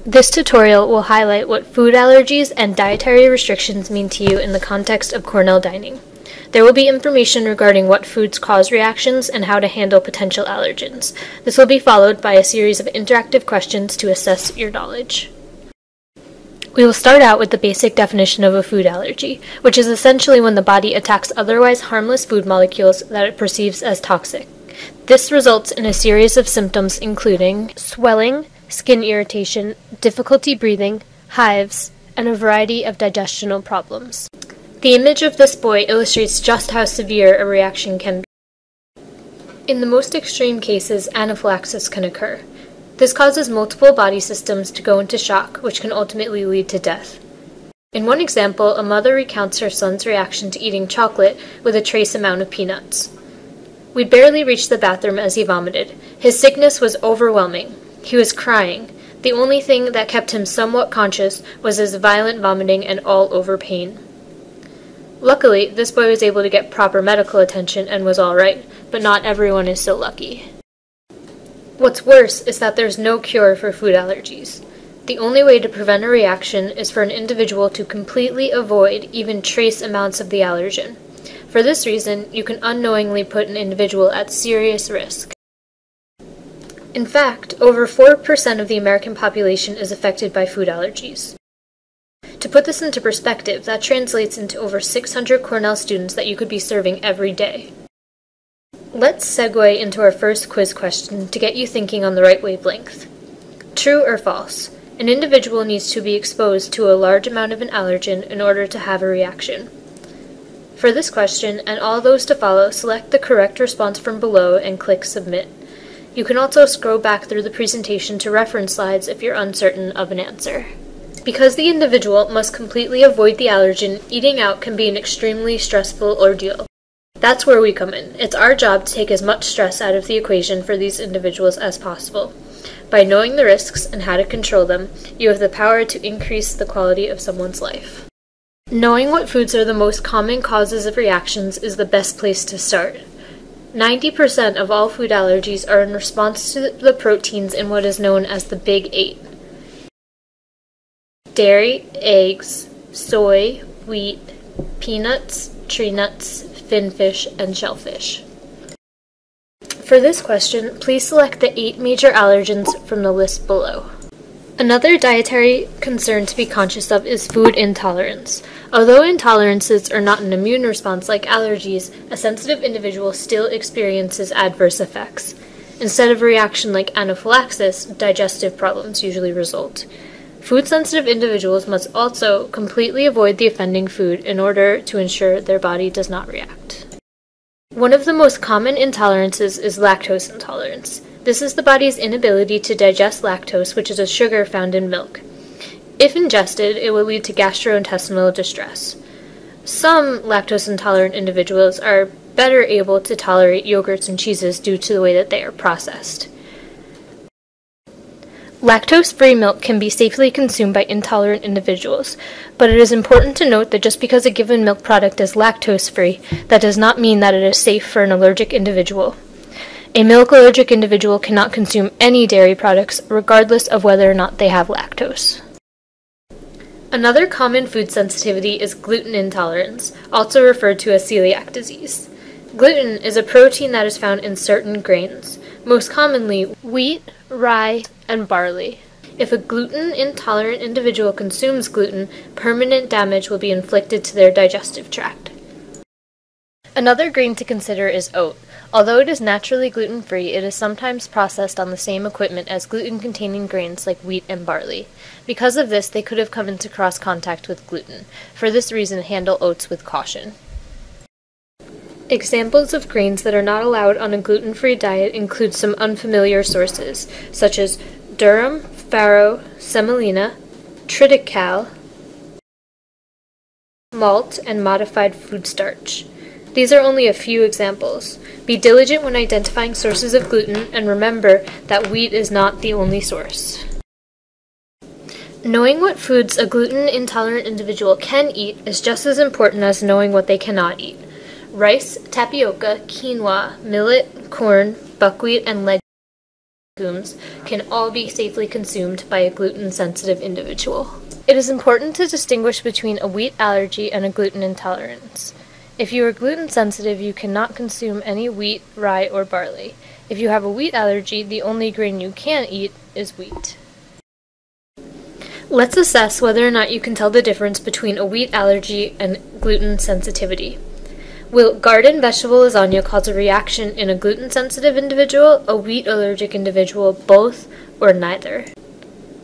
This tutorial will highlight what food allergies and dietary restrictions mean to you in the context of Cornell dining. There will be information regarding what foods cause reactions and how to handle potential allergens. This will be followed by a series of interactive questions to assess your knowledge. We will start out with the basic definition of a food allergy, which is essentially when the body attacks otherwise harmless food molecules that it perceives as toxic. This results in a series of symptoms including swelling, skin irritation, difficulty breathing, hives, and a variety of digestional problems. The image of this boy illustrates just how severe a reaction can be. In the most extreme cases, anaphylaxis can occur. This causes multiple body systems to go into shock, which can ultimately lead to death. In one example, a mother recounts her son's reaction to eating chocolate with a trace amount of peanuts. We barely reached the bathroom as he vomited. His sickness was overwhelming. He was crying. The only thing that kept him somewhat conscious was his violent vomiting and all-over pain. Luckily, this boy was able to get proper medical attention and was all right, but not everyone is so lucky. What's worse is that there's no cure for food allergies. The only way to prevent a reaction is for an individual to completely avoid even trace amounts of the allergen. For this reason, you can unknowingly put an individual at serious risk. In fact, over 4% of the American population is affected by food allergies. To put this into perspective, that translates into over 600 Cornell students that you could be serving every day. Let's segue into our first quiz question to get you thinking on the right wavelength. True or false? An individual needs to be exposed to a large amount of an allergen in order to have a reaction. For this question, and all those to follow, select the correct response from below and click Submit. You can also scroll back through the presentation to reference slides if you're uncertain of an answer. Because the individual must completely avoid the allergen, eating out can be an extremely stressful ordeal. That's where we come in. It's our job to take as much stress out of the equation for these individuals as possible. By knowing the risks and how to control them, you have the power to increase the quality of someone's life. Knowing what foods are the most common causes of reactions is the best place to start. 90% of all food allergies are in response to the proteins in what is known as the Big Eight: dairy, eggs, soy, wheat, peanuts, tree nuts, finfish, and shellfish. For this question, please select the 8 major allergens from the list below. Another dietary concern to be conscious of is food intolerance. Although intolerances are not an immune response like allergies, a sensitive individual still experiences adverse effects. Instead of a reaction like anaphylaxis, digestive problems usually result. Food-sensitive individuals must also completely avoid the offending food in order to ensure their body does not react. One of the most common intolerances is lactose intolerance. This is the body's inability to digest lactose, which is a sugar found in milk. If ingested, it will lead to gastrointestinal distress. Some lactose-intolerant individuals are better able to tolerate yogurts and cheeses due to the way that they are processed. Lactose-free milk can be safely consumed by intolerant individuals, but it is important to note that just because a given milk product is lactose-free, that does not mean that it is safe for an allergic individual. A milk-allergic individual cannot consume any dairy products, regardless of whether or not they have lactose. Another common food sensitivity is gluten intolerance, also referred to as celiac disease. Gluten is a protein that is found in certain grains, most commonly wheat, rye, and barley. If a gluten-intolerant individual consumes gluten, permanent damage will be inflicted to their digestive tract. Another grain to consider is oat. Although it is naturally gluten-free, it is sometimes processed on the same equipment as gluten-containing grains like wheat and barley. Because of this, they could have come into cross-contact with gluten. For this reason, handle oats with caution. Examples of grains that are not allowed on a gluten-free diet include some unfamiliar sources, such as durum, farro, semolina, triticale, malt, and modified food starch. These are only a few examples. Be diligent when identifying sources of gluten, and remember that wheat is not the only source. Knowing what foods a gluten-intolerant individual can eat is just as important as knowing what they cannot eat. Rice, tapioca, quinoa, millet, corn, buckwheat, and legumes legumes can all be safely consumed by a gluten-sensitive individual. It is important to distinguish between a wheat allergy and a gluten intolerance. If you are gluten sensitive, you cannot consume any wheat, rye, or barley. If you have a wheat allergy, the only grain you can eat is wheat. Let's assess whether or not you can tell the difference between a wheat allergy and gluten sensitivity. Will garden vegetable lasagna cause a reaction in a gluten-sensitive individual, a wheat-allergic individual, both, or neither?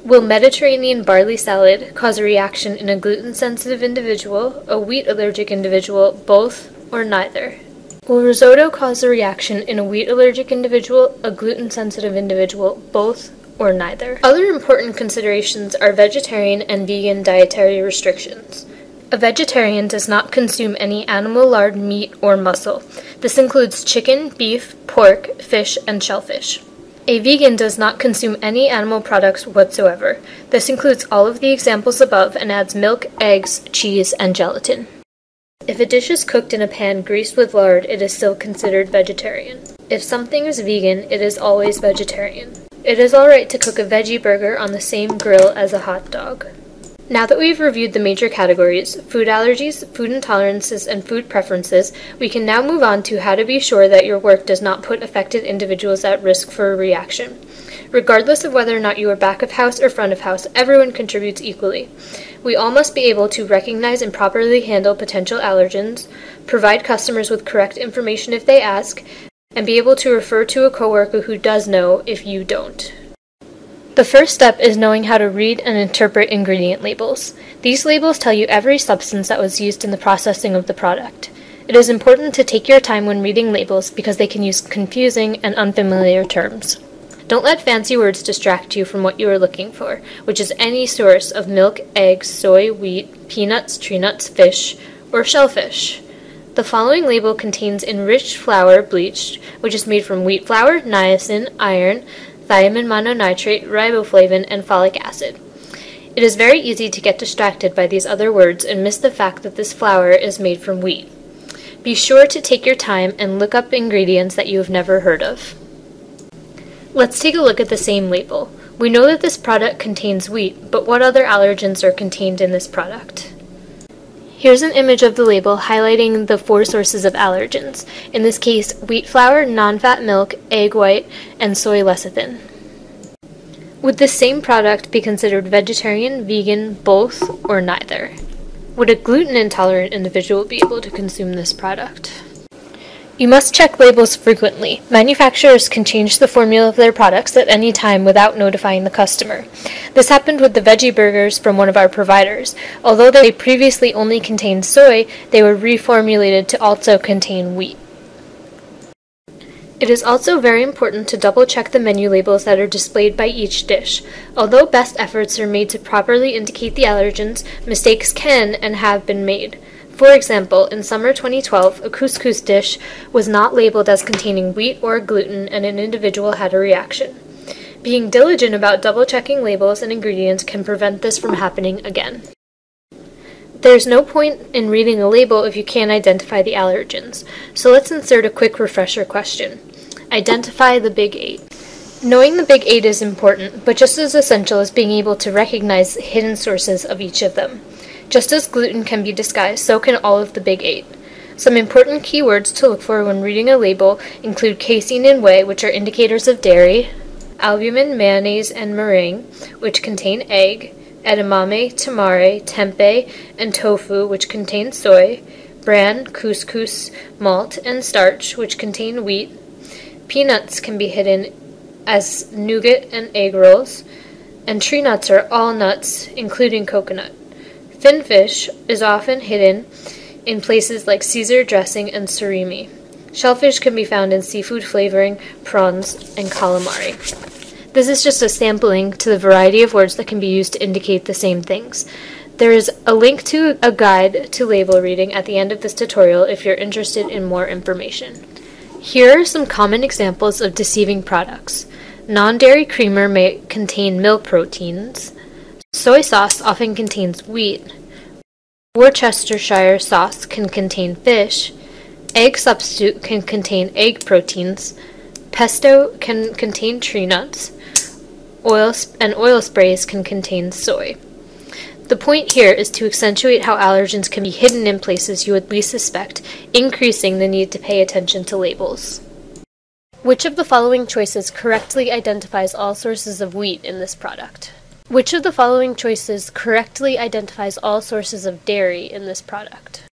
Will Mediterranean barley salad cause a reaction in a gluten-sensitive individual, a wheat-allergic individual, both, or neither? Will risotto cause a reaction in a wheat-allergic individual, a gluten-sensitive individual, both, or neither? Other important considerations are vegetarian and vegan dietary restrictions. A vegetarian does not consume any animal lard, meat, or muscle. This includes chicken, beef, pork, fish, and shellfish. A vegan does not consume any animal products whatsoever. This includes all of the examples above and adds milk, eggs, cheese, and gelatin. If a dish is cooked in a pan greased with lard, it is still considered vegetarian. If something is vegan, it is always vegetarian. It is alright to cook a veggie burger on the same grill as a hot dog. Now that we've reviewed the major categories, food allergies, food intolerances, and food preferences, we can now move on to how to be sure that your work does not put affected individuals at risk for a reaction. Regardless of whether or not you are back of house or front of house, everyone contributes equally. We all must be able to recognize and properly handle potential allergens, provide customers with correct information if they ask, and be able to refer to a coworker who does know if you don't. The first step is knowing how to read and interpret ingredient labels. These labels tell you every substance that was used in the processing of the product. It is important to take your time when reading labels because they can use confusing and unfamiliar terms. Don't let fancy words distract you from what you are looking for, which is any source of milk, eggs, soy, wheat, peanuts, tree nuts, fish, or shellfish. The following label contains enriched flour bleached, which is made from wheat flour, niacin, iron, thiamine mononitrate, riboflavin, and folic acid. It is very easy to get distracted by these other words and miss the fact that this flour is made from wheat. Be sure to take your time and look up ingredients that you have never heard of. Let's take a look at the same label. We know that this product contains wheat, but what other allergens are contained in this product? Here's an image of the label highlighting the 4 sources of allergens, in this case wheat flour, non-fat milk, egg white, and soy lecithin. Would this same product be considered vegetarian, vegan, both, or neither? Would a gluten-intolerant individual be able to consume this product? You must check labels frequently. Manufacturers can change the formula of their products at any time without notifying the customer. This happened with the veggie burgers from one of our providers. Although they previously only contained soy, they were reformulated to also contain wheat. It is also very important to double-check the menu labels that are displayed by each dish. Although best efforts are made to properly indicate the allergens, mistakes can and have been made. For example, in summer 2012, a couscous dish was not labeled as containing wheat or gluten and an individual had a reaction. Being diligent about double-checking labels and ingredients can prevent this from happening again. There's no point in reading a label if you can't identify the allergens, so let's insert a quick refresher question. Identify the Big 8. Knowing the Big 8 is important, but just as essential as being able to recognize hidden sources of each of them. Just as gluten can be disguised, so can all of the Big 8. Some important keywords to look for when reading a label include casein and whey, which are indicators of dairy, albumin, mayonnaise, and meringue, which contain egg, edamame, tamari, tempeh, and tofu, which contain soy, bran, couscous, malt, and starch, which contain wheat. Peanuts can be hidden as nougat and egg rolls, and tree nuts are all nuts, including coconut. Finfish is often hidden in places like Caesar dressing and surimi. Shellfish can be found in seafood flavoring, prawns, and calamari. This is just a sampling to the variety of words that can be used to indicate the same things. There is a link to a guide to label reading at the end of this tutorial if you're interested in more information. Here are some common examples of deceiving products. Non-dairy creamer may contain milk proteins. Soy sauce often contains wheat. Worcestershire sauce can contain fish. Egg substitute can contain egg proteins. Pesto can contain tree nuts, and oil sprays can contain soy. The point here is to accentuate how allergens can be hidden in places you would least suspect, increasing the need to pay attention to labels. Which of the following choices correctly identifies all sources of wheat in this product? Which of the following choices correctly identifies all sources of dairy in this product?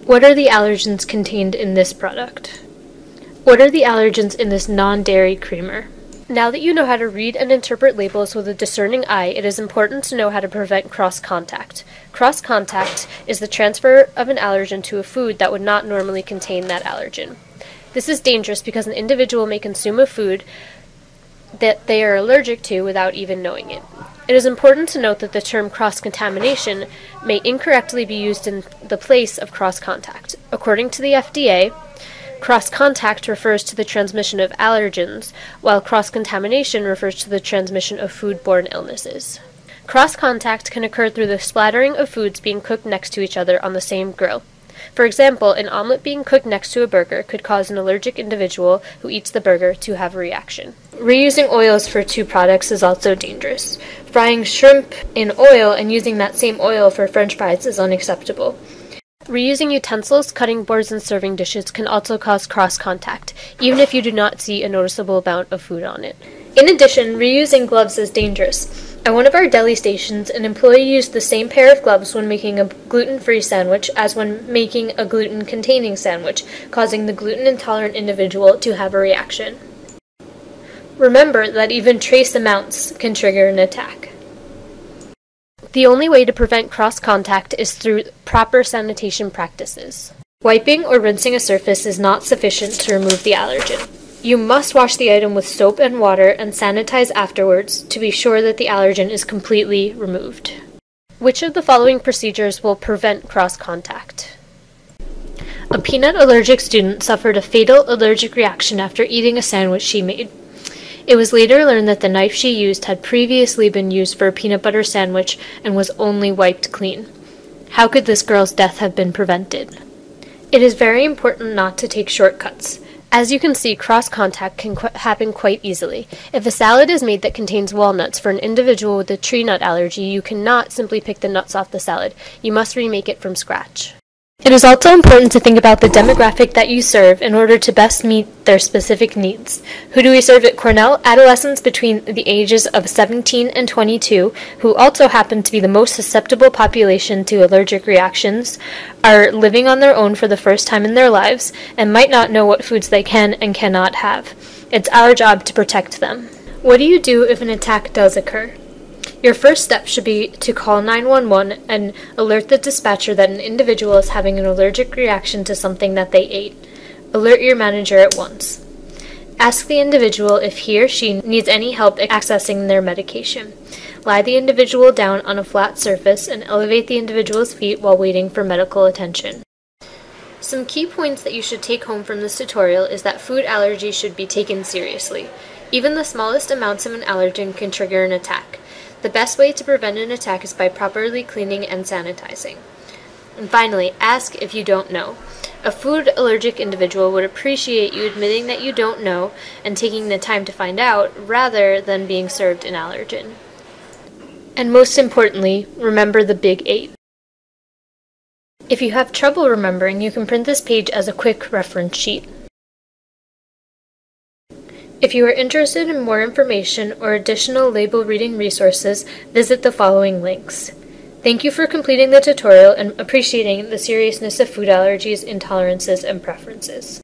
What are the allergens contained in this product? What are the allergens in this non-dairy creamer? Now that you know how to read and interpret labels with a discerning eye, it is important to know how to prevent cross-contact. Cross-contact is the transfer of an allergen to a food that would not normally contain that allergen. This is dangerous because an individual may consume a food that they are allergic to without even knowing it. It is important to note that the term cross-contamination may incorrectly be used in the place of cross-contact. According to the FDA, cross-contact refers to the transmission of allergens, while cross-contamination refers to the transmission of food-borne illnesses. Cross-contact can occur through the splattering of foods being cooked next to each other on the same grill. For example, an omelet being cooked next to a burger could cause an allergic individual who eats the burger to have a reaction. Reusing oils for two products is also dangerous. Frying shrimp in oil and using that same oil for French fries is unacceptable. Reusing utensils, cutting boards, and serving dishes can also cause cross-contact, even if you do not see a noticeable amount of food on it. In addition, reusing gloves is dangerous. At one of our deli stations, an employee used the same pair of gloves when making a gluten-free sandwich as when making a gluten-containing sandwich, causing the gluten-intolerant individual to have a reaction. Remember that even trace amounts can trigger an attack. The only way to prevent cross-contact is through proper sanitation practices. Wiping or rinsing a surface is not sufficient to remove the allergen. You must wash the item with soap and water and sanitize afterwards to be sure that the allergen is completely removed. Which of the following procedures will prevent cross-contact? A peanut allergic student suffered a fatal allergic reaction after eating a sandwich she made. It was later learned that the knife she used had previously been used for a peanut butter sandwich and was only wiped clean. How could this girl's death have been prevented? It is very important not to take shortcuts. As you can see, cross-contact can happen quite easily. If a salad is made that contains walnuts for an individual with a tree nut allergy, you cannot simply pick the nuts off the salad. You must remake it from scratch. It is also important to think about the demographic that you serve in order to best meet their specific needs. Who do we serve at Cornell? Adolescents between the ages of 17 and 22, who also happen to be the most susceptible population to allergic reactions, are living on their own for the first time in their lives, and might not know what foods they can and cannot have. It's our job to protect them. What do you do if an attack does occur? Your first step should be to call 911 and alert the dispatcher that an individual is having an allergic reaction to something that they ate. Alert your manager at once. Ask the individual if he or she needs any help accessing their medication. Lie the individual down on a flat surface and elevate the individual's feet while waiting for medical attention. Some key points that you should take home from this tutorial is that food allergies should be taken seriously. Even the smallest amounts of an allergen can trigger an attack. The best way to prevent an attack is by properly cleaning and sanitizing. And finally, ask if you don't know. A food allergic individual would appreciate you admitting that you don't know and taking the time to find out rather than being served an allergen. And most importantly, remember the Big 8. If you have trouble remembering, you can print this page as a quick reference sheet. If you are interested in more information or additional label reading resources, visit the following links. Thank you for completing the tutorial and appreciating the seriousness of food allergies, intolerances, and preferences.